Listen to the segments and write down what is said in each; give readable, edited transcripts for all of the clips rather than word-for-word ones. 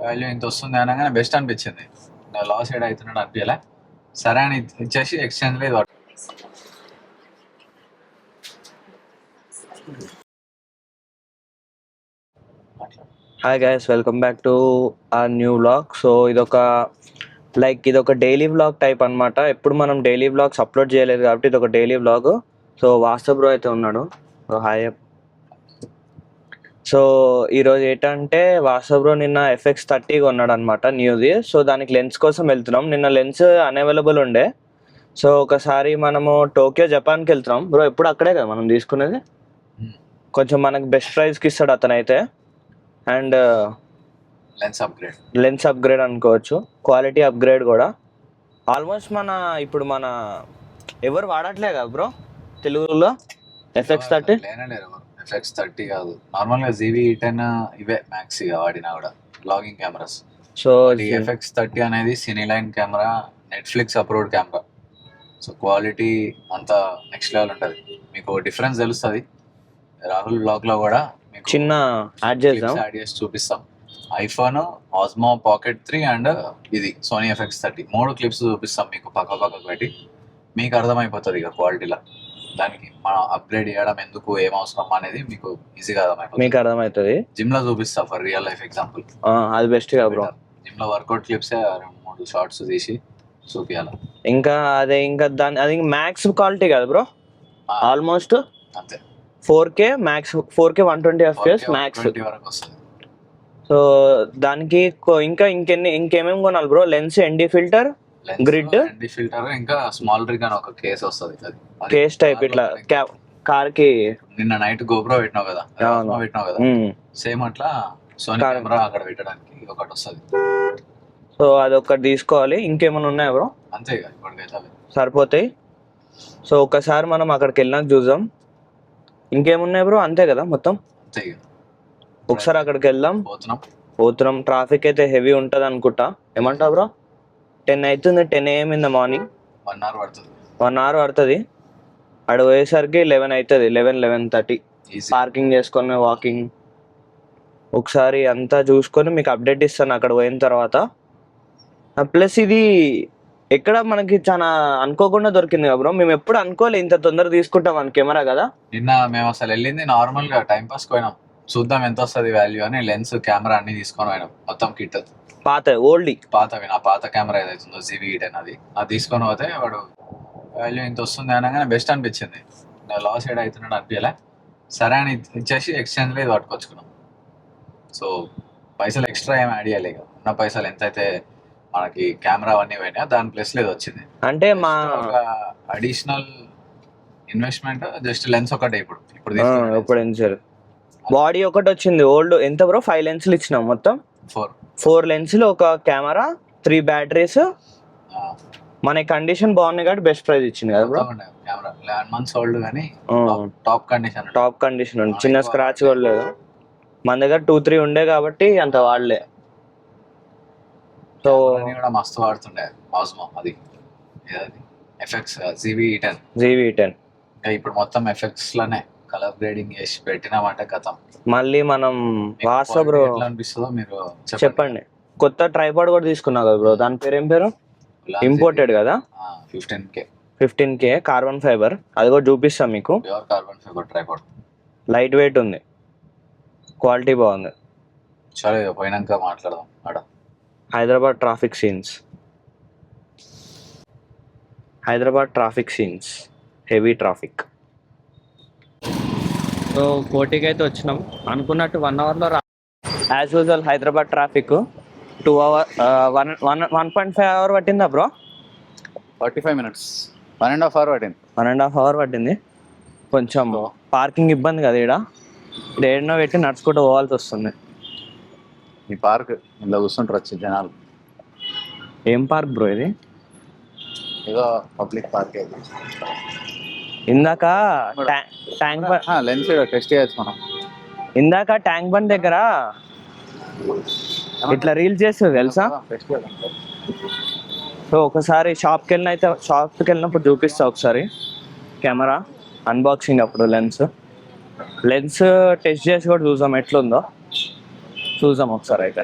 Value ఇంత వస్తుంది అనగానే బెస్ట్ అనిపించింది. లాస్ ఏడ్ అవుతున్నాడు అనిపించలే. సరే అని ఇచ్చేసి ఎక్స్చేంజ్ లేదు. Hi guys, welcome back to ఆ న్యూ వ్లాగ్. సో ఇదొక డైలీ వ్లాగ్ టైప్ అనమాట. ఎప్పుడు మనం డైలీ వ్లాగ్స్ అప్లోడ్ చేయలేదు కాబట్టి ఇది ఒక daily vlog. So WhatsApp bro అయితే ఉన్నాడు. హాయ్. సో ఈరోజు ఏంటంటే వాట్సాప్ బ్రో నిన్న FX30 కొన్నాడు అనమాట, న్యూది. సో దానికి లెన్స్ కోసం వెళ్తున్నాం. నిన్న లెన్స్ అన్అవైలబుల్ ఉండే. సో ఒకసారి మనము టోక్యో జపాన్కి వెళ్తున్నాం బ్రో. ఎప్పుడు అక్కడే కదా మనం తీసుకునేది. కొంచెం మనకు బెస్ట్ ప్రైస్కి ఇస్తాడు అతను అయితే. అండ్ లెన్స్ అప్గ్రేడ్ అనుకోవచ్చు, క్వాలిటీ అప్గ్రేడ్ కూడా. ఆల్మోస్ట్ ఇప్పుడు మన ఎవరు వాడట్లే కదా బ్రో తెలుగులో FX30. FX30 కాదు, నార్మల్గా ZV-E10 ఇవే మ్యాక్స్ ఇక వాడినా కూడా బ్లాగింగ్ కెమెరాస్. సో FX30 అనేది cine line camera, Netflix approved camera. So quality అంతా నెక్స్ట్ లెవెల్ ఉంటుంది. మీకు డిఫరెన్స్ తెలుస్తుంది. రాహుల్ బ్లాగ్ లో కూడా మీకు చిన్న యాడ్ చేసి చూపిస్తాం. ఐఫోన్, ఆస్మో పాకెట్ 3 అండ్ ఇది సోనీ FX30 3 క్లిప్స్ చూపిస్తాం మీకు పక్కకు పెట్టి. మీకు అర్థమైపోతుంది ఇక క్వాలిటీలో దానికి మనం అప్గ్రేడ్ చేయడం ఎందుకు, ఏం అవసరం అనేది మీకు ఈజీగా అర్థమవుతుంది. జిమ్ లో చూపిస్తా ఫర్ రియల్ లైఫ్ ఎగ్జాంపుల్. అది బెస్ట్ గా బ్రో. జిమ్ లో వర్కౌట్ క్లిప్స్ 2-3 షార్ట్స్ తీసి చూపియాలి. ఇంకా అది మ్యాక్స్ క్వాలిటీ కదా బ్రో, ఆల్మోస్ట్ అంతే. 4K max, 4K 120 FPS max వరకు వస్తుంది. సో దానికి ఇంకేమేమి కొనాలి bro? Lens, ND filter, grid, ND filter, ఇంకా స్మాల్ రిగ్ అని ఒక కేస్ వస్తుంది. కేస్ టైప్ ఇట్లా కార్ కి. నిన్న నైట్ గోప్రో పెట్టినావు కదా, సేమ్ అట్లా సోనీ కెమెరా అక్కడ పెట్టడానికి ఒకటి వస్తుంది. సో అదొకటి తీసుకోవాలి. ఇంకేమైనా ఉన్నాయా బ్రో? అంతే ఇప్పటికైతే సరిపోతాయి. సో ఒకసారి మనం అక్కడికి వెళ్ళినాక చూద్దాం ఇంకేమున్నాయి బ్రో. అంతే కదా మొత్తం? అంతే. ఒకసారి అక్కడికి వెళ్దాం. పోతున్నాం. ట్రాఫిక్ అయితే హెవీ ఉంటుంది అనుకుంటా. ఏమంటావు బ్రో? 10 అవుతుంది, 10 AM in the morning. 1 hour పడుతుంది. అక్కడ పోయేసరికి 11 అవుతుంది, 11-11:30. పార్కింగ్ చేసుకొని వాకింగ్. ఒకసారి అంతా చూసుకొని మీకు అప్డేట్ ఇస్తాను అక్కడ పోయిన తర్వాత. ప్లస్ ఇది ఎక్కడ మనకి చాలా అనుకోకుండా దొరికింది కదా బ్రో. మేము ఎప్పుడు అనుకోలే ఇంత తొందర తీసుకుంటాం అని కెమెరా కదా. నిన్న మేము అసలు వెళ్ళింది నార్మల్ గా టైం పాస్ పోయినాం, చూద్దాం ఎంత వస్తుంది వాల్యూ అని. లెన్స్, కెమెరా అన్ని తీసుకొని పోయినాం, మొత్తం కిట్. పాతవి నా పాత కెమెరా ఏదైతుందో ZV-E10 అది తీసుకొని పోతే వాడు వాల్యూ ఇంత వస్తుంది అనగానే బెస్ట్ అనిపించింది. లాస్ ఏడ్ అవుతున్నాడు అనిపించలే. సరే అని ఇచ్చేసి ఎక్స్చేంజ్ లేదు పట్టుకొచ్చుకున్నాం. సో పైసలు ఎక్స్ట్రా ఏమి యాడ్ చేయలేక, ఉన్న పైసలు ఎంతైతే మనకి కెమెరా అవన్నీ పోయినా దాని ప్లస్ లేదు వచ్చింది. అంటే మా అడిషనల్ ఇన్వెస్ట్మెంట్ జస్ట్ లెన్స్ ఒకటే. ఇప్పుడు బాడీ ఒకటి వచ్చింది. ఓల్డ్ ఎంత బ్రో? 5 లెన్స్లు ఇచ్చినాం మొత్తం. 4 లెన్స్లు, ఒక కెమెరా, 3 బ్యాటరీస్. మన కండిషన్ బాగున్నాయి కాబట్టి బెస్ట్ ప్రైస్ ఇచ్చింది కదా బ్రో. కెమెరా 11 months ఓల్డ్ కానీ టాప్ కండిషన్, చిన్న స్క్రాచ్ కూడా లేదు. మన దగ్గర 2-3 ఉండే కాబట్టి అంత వాడలే. సో కూడా మస్తు వాడుతుండే ఆస్మో, అది FX ZV-E10. ఇప్పుడు మొత్తం FX లోనే కలర్ గ్రేడింగ్ చేసి పెట్టినామంటే కథం. మళ్ళీ మనం వాట్సాప్ బ్రో ఎట్లా అనిపిస్తుందో మీరు చెప్పండి. కొత్త ట్రైపాడ్ కూడా తీసుకున్నా కదా బ్రో, దాని పేరు ఏం పేరు? ఇంపోర్టెడ్ కదా. 15K carbon fibre. అది కూడా చూపిస్తాం మీకు. Pure carbon fibre tripod, light weight ఉంది, క్వాలిటీ బాగుంది. సరే పోయినాక మాట్లాడదాం. Hyderabad traffic scenes, heavy traffic. So కోటికి అయితే వచ్చినాం అనుకున్నట్టు 1 hourలో as usual. Hyderabad traffic 2 hours, 1.5 hour పట్టిందా బ్రో? 45 minutes, 1.5 hour పట్టింది. 1.5 hour పట్టింది. కొంచెం పార్కింగ్ ఇబ్బంది కదా ఇక్కడ. ఏడనో పెట్టి నడుచుకుంటూ పోవాల్సి వస్తుంది. ఈ పార్క్ ఇందులో కూర్చుంటారు వచ్చి జనాలు. ఏం పార్క్ బ్రో ఇది? ఏదో పబ్లిక్ పార్క్. ఇందాక ట్యాంక్ లెన్స్ టెస్ట్ చేయొచ్చు మనం. ఇందాక ట్యాంక్ బండ్ దగ్గర ఇట్లా రీల్ చేస్తుంది తెలుసా. సో ఒకసారి షాప్కి వెళ్ళినప్పుడు చూపిస్తా ఒకసారి కెమెరా అన్బాక్సింగ్ అప్పుడు. లెన్స్ టెస్ట్ చేసి కూడా చూద్దాం ఎట్లుందో. చూద్దాం ఒకసారి అయితే.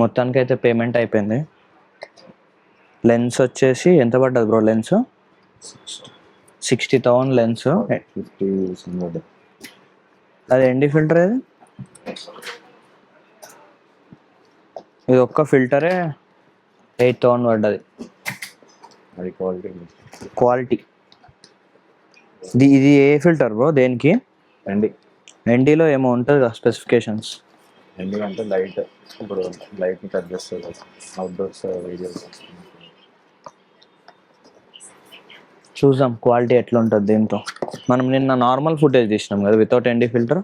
మొత్తానికి అయితే పేమెంట్ అయిపోయింది. లెన్స్ వచ్చేసి ఎంత పడ్డది బ్రో? Lens 60,000 lens. 50 అది ఎండి ఫిల్టర్ ఇది. ఇది ఒక్క ఫిల్టరే 8,000 పడ్డది. అది క్వాలిటీ. క్వాలిటీ. ఇది ఏ ఫిల్టర్ బ్రో? దేనికి? ఎన్డీలో ఏమో ఉంటుంది కదా స్పెసిఫికేషన్స్. ఎందుకంటే లైట్, ఇప్పుడు లైట్ని కట్ చేస్తుంది అవుట్డోర్స్ వీడియోస్. చూద్దాం క్వాలిటీ ఎట్లా ఉంటుంది దీంతో. మనం నిన్న నార్మల్ ఫుటేజ్ తీసినాం కదా వితౌట్ ఎన్డీ ఫిల్టర్.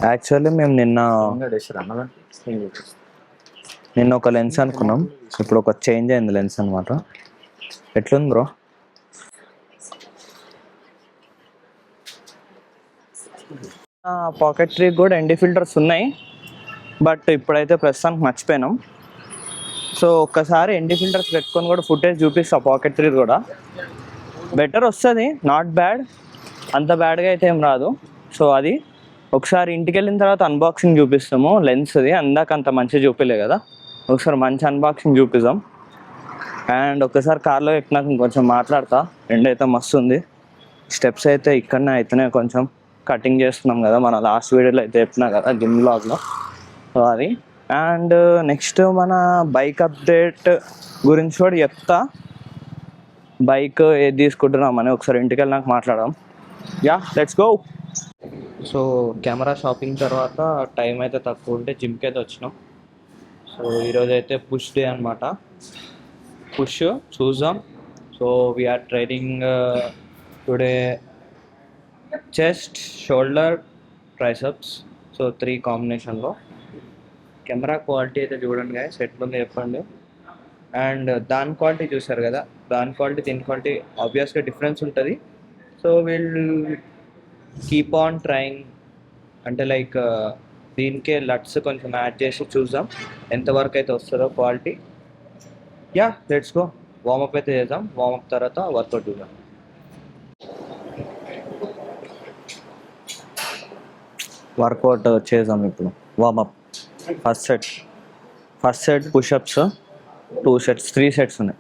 యాక్చువల్లీ మేము నిన్న ఒక లెన్స్ అనుకున్నాం, ఇప్పుడు ఒక చేంజ్ అయింది లెన్స్ అనమాట. ఎట్లుంది బ్రో? పాకెట్ ట్రీ కూడా ఎన్డీ ఫిల్టర్స్ ఉన్నాయి, బట్ ఇప్పుడైతే ప్రస్తుతానికి మర్చిపోయినాం. సో ఒక్కసారి ఎన్డీ ఫిల్టర్స్ పెట్టుకొని కూడా ఫుటేజ్ చూపిస్తా. పాకెట్ ట్రీ కూడా బెటర్ వస్తుంది, నాట్ బ్యాడ్, అంత బ్యాడ్గా అయితే ఏం రాదు. సో అది ఒకసారి ఇంటికి వెళ్ళిన తర్వాత అన్బాక్సింగ్ చూపిస్తాము లెన్స్ది. అందాక అంత మంచిగా చూపించలే కదా, ఒకసారి మంచి అన్బాక్సింగ్ చూపిద్దాం. అండ్ ఒకసారి కార్లో ఎక్కినాక ఇంకొంచెం మాట్లాడతా. ఎండైతే మస్తు ఉంది. స్టెప్స్ అయితే ఇక్కడనే అవుతున్నాయి, కొంచెం కటింగ్ చేస్తున్నాం కదా, మన లాస్ట్ వీడియోలో అయితే చెప్పినా కదా జిమ్ బ్లాగ్లో. సో అది. అండ్ నెక్స్ట్ మన బైక్ అప్డేట్ గురించి కూడా చెప్తా. బైక్ ఏది తీసుకుంటున్నామని ఒకసారి ఇంటికి వెళ్ళినాక మాట్లాడదాం. Yeah, let's go. So camera shopping తర్వాత టైం అయితే తక్కువ ఉంటే జిమ్కి అయితే వచ్చినాం. సో ఈరోజు అయితే పుష్ డే అనమాట. పుష్ చూద్దాం. So we are training today chest, shoulder, triceps. So 3 కాంబినేషన్లో. కెమెరా క్వాలిటీ అయితే చూడండి గాయస్ ఎట్లుంది చెప్పండి. అండ్ దాని క్వాలిటీ చూసారు కదా, దాని క్వాలిటీ దీని క్వాలిటీ ఆబ్వియస్గా డిఫరెన్స్ ఉంటుంది. So will keep on trying, అంటే లైక్ దీనికే లట్స్ కొంచెం యాడ్ చేసి చూద్దాం ఎంతవరకు అయితే వస్తుందో quality. Yeah, let's go. Warmup అయితే చేద్దాం, వార్మప్ తర్వాత వర్కౌట్ చూద్దాం. వర్కౌట్ చేద్దాం ఇప్పుడు. Warmup first set pushups 2 sets, 3 sets ఉన్నాయి.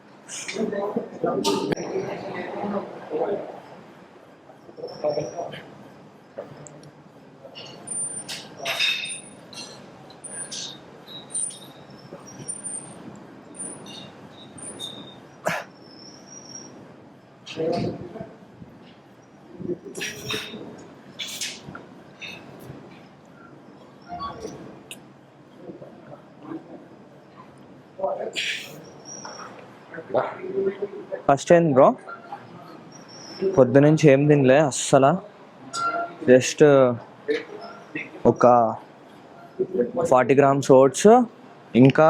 ఫస్ట్ ఏంది బ్రో, పొద్దునుంచి ఏం తినలే అస్సలు. జస్ట్ ఒక 40 grams ఓట్స్, ఇంకా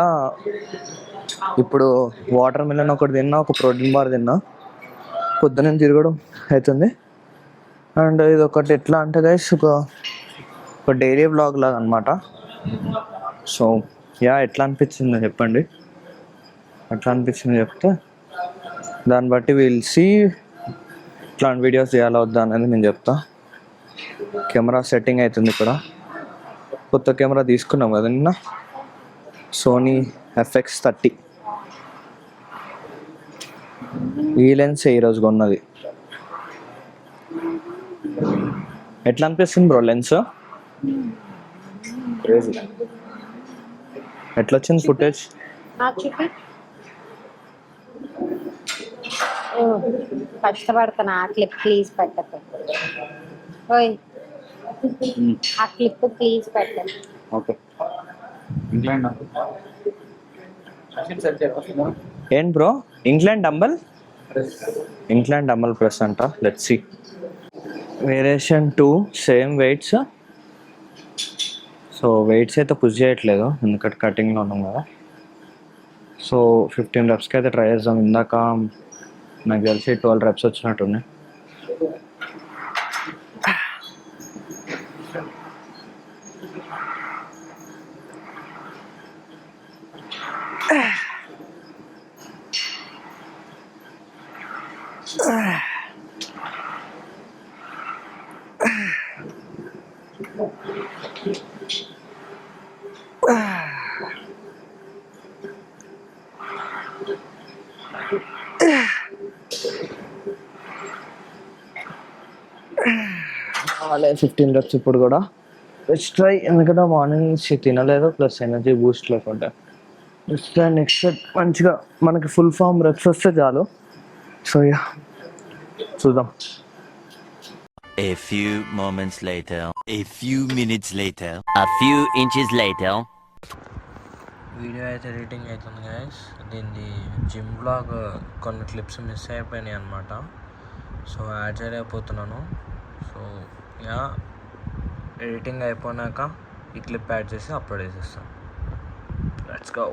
ఇప్పుడు వాటర్ మిలన్ ఒకటి తిన్నా, ఒక ప్రోటీన్ బార్ తిన్నా. పొద్దున తిరగడం అవుతుంది. అండ్ ఇది ఒకటి ఎట్లా అంటే గైస్ ఒక డైలీ వ్లాగ్ లాగా అనమాట. సో యా, ఎట్లా అనిపించిందో చెప్పండి. ఎట్లా అనిపించింది చెప్తే దాన్ని బట్టి విల్ సీ ఇట్లాంటి వీడియోస్ చేయాలా వద్దా అనేది నేను చెప్తా. కెమెరా సెట్టింగ్ అవుతుంది ఇక్కడ. కొత్త కెమెరా తీసుకున్నాం కదా నిన్న, సోనీ FX30. ఈ లెన్స్ ఈరోజు కొన్నది. ఎట్లా అనిపిస్తుంది బ్రో లెన్స్? ఎట్లా వచ్చింది ఫుటేజ్? కష్టపడుతున్నా. ఆ క్లిప్ ప్లీజ్ పెట్టకు. ఓయ్, ఆ క్లిప్ ప్లీజ్ పెట్టకు. ఓకే. ఏం బ్రో, ఇంగ్లాండ్ డంబల్ ప్రెస్ అంట. Let's see. Variation 2 same weights. So weights అయితే పుష్ చేయట్లేదు ఎందుకంటే కటింగ్లో ఉన్నాం కదా. సో 15 reps అయితే ట్రై చేద్దాం. ఇందాక నాకు తెలిసి 12 reps వచ్చినట్టున్నాయి. అలా 15 reps ఇప్పుడు కూడా నెక్స్ట్ ట్రై, ఎందుకంటే మార్నింగ్ నుంచి తినలేదు ప్లస్ ఎనర్జీ బూస్ట్ లేకుంటే. నెక్స్ట్ ట్రై, నెక్స్ట్ మంచిగా మనకి ఫుల్ ఫామ్ రెప్స్ వస్తే చాలు. సో యా, చూద్దాం. A few moments later, a few minutes later, a few inches later. Video అయితే ఎడిటింగ్ అవుతుంది గైస్. దీన్ని జిమ్ బ్లాగ్ కొన్ని క్లిప్స్ మిస్ అయిపోయినాయి అనమాట. సో యాడ్ చేయలేకపోతున్నాను. సో యా, ఎడిటింగ్ అయిపోయినాక ఈ క్లిప్ యాడ్ చేసి అప్లోడ్ చేసేస్తాను. Let's go.